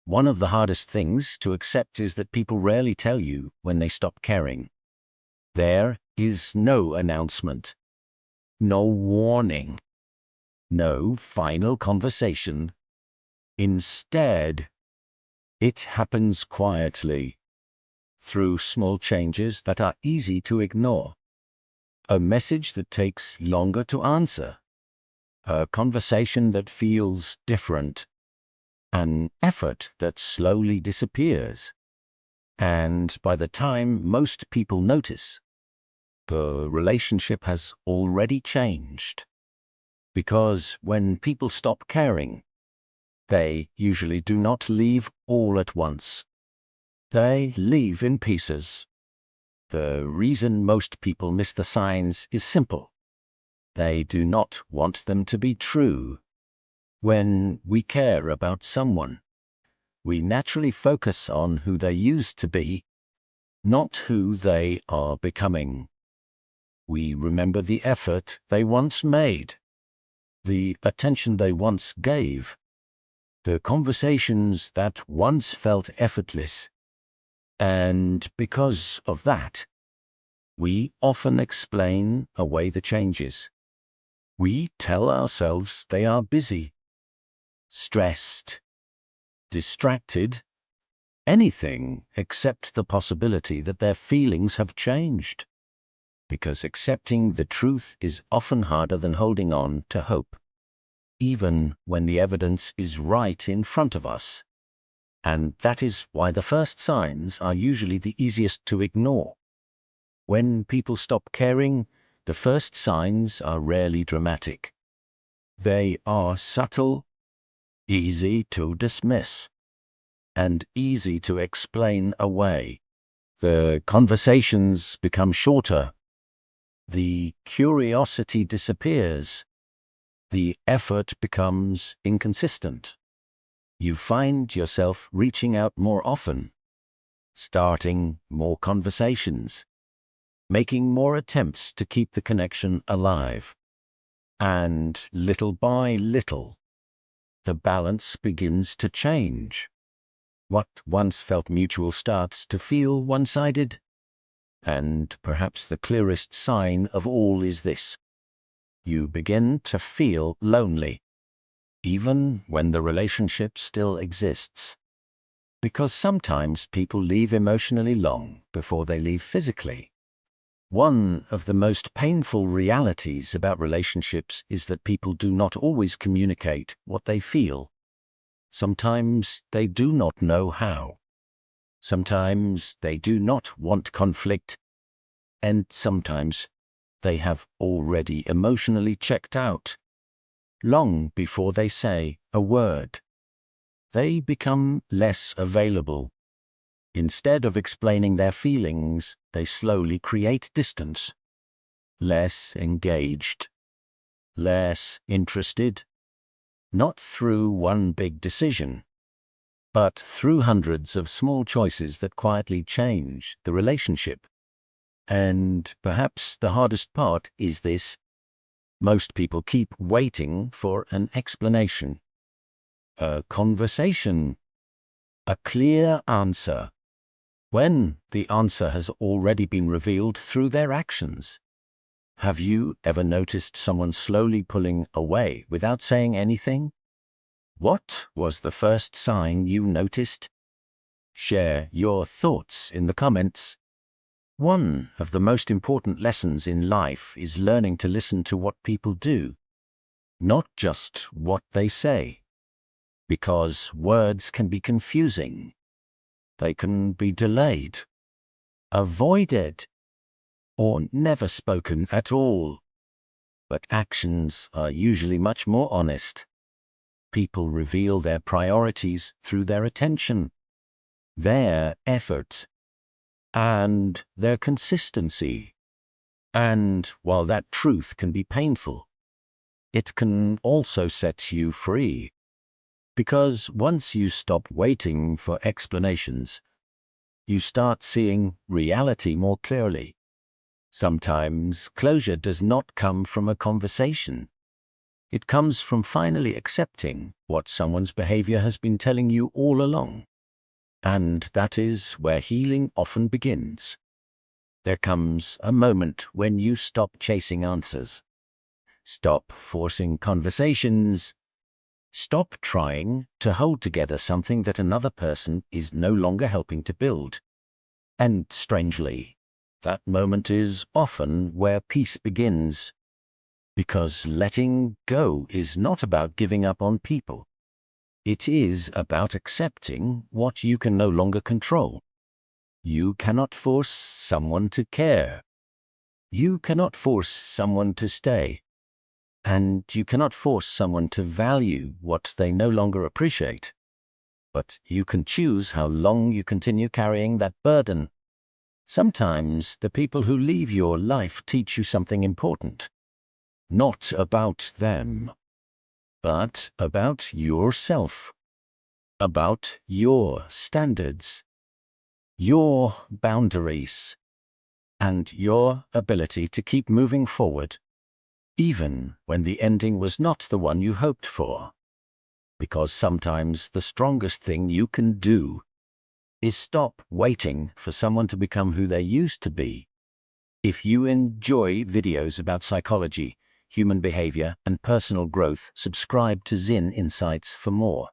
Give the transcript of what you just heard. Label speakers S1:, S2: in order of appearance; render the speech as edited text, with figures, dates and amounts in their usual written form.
S1: One of the hardest things to accept is that people rarely tell you when they stop caring. There is no announcement, no warning, no final conversation. Instead, it happens quietly, through small changes that are easy to ignore. A message that takes longer to answer, a conversation that feels different, an effort that slowly disappears. And by the time most people notice, the relationship has already changed. Because when people stop caring, they usually do not leave all at once. They leave in pieces. The reason most people miss the signs is simple. They do not want them to be true. When we care about someone, we naturally focus on who they used to be, not who they are becoming. We remember the effort they once made, the attention they once gave, the conversations that once felt effortless. And because of that, we often explain away the changes. We tell ourselves they are busy, stressed, distracted, anything except the possibility that their feelings have changed. Because accepting the truth is often harder than holding on to hope, even when the evidence is right in front of us. And that is why the first signs are usually the easiest to ignore. When people stop caring, the first signs are rarely dramatic. They are subtle, easy to dismiss, and easy to explain away. The conversations become shorter. The curiosity disappears. The effort becomes inconsistent. You find yourself reaching out more often, starting more conversations, making more attempts to keep the connection alive. And little by little, the balance begins to change. What once felt mutual starts to feel one-sided. And perhaps the clearest sign of all is this: you begin to feel lonely, even when the relationship still exists. Because sometimes people leave emotionally long before they leave physically. One of the most painful realities about relationships is that people do not always communicate what they feel. Sometimes they do not know how. Sometimes they do not want conflict. And sometimes they have already emotionally checked out, long before they say a word. They become less available. Instead of explaining their feelings, they slowly create distance. Less engaged, less interested, not through one big decision, but through hundreds of small choices that quietly change the relationship. And perhaps the hardest part is this: most people keep waiting for an explanation, a conversation, a clear answer, when the answer has already been revealed through their actions. Have you ever noticed someone slowly pulling away without saying anything? What was the first sign you noticed? Share your thoughts in the comments. One of the most important lessons in life is learning to listen to what people do, not just what they say. Because words can be confusing. They can be delayed, avoided, or never spoken at all. But actions are usually much more honest. People reveal their priorities through their attention, their effort, and their consistency. And while that truth can be painful, it can also set you free. Because once you stop waiting for explanations, you start seeing reality more clearly. Sometimes closure does not come from a conversation. It comes from finally accepting what someone's behavior has been telling you all along. And that is where healing often begins. There comes a moment when you stop chasing answers, stop forcing conversations, stop trying to hold together something that another person is no longer helping to build. And strangely, that moment is often where peace begins. Because letting go is not about giving up on people. It is about accepting what you can no longer control. You cannot force someone to care. You cannot force someone to stay. And you cannot force someone to value what they no longer appreciate. But you can choose how long you continue carrying that burden. Sometimes the people who leave your life teach you something important. Not about them, but about yourself, about your standards, your boundaries, and your ability to keep moving forward, even when the ending was not the one you hoped for. Because sometimes the strongest thing you can do is stop waiting for someone to become who they used to be. If you enjoy videos about psychology, human behavior, and personal growth, subscribe to Zin Insights for more.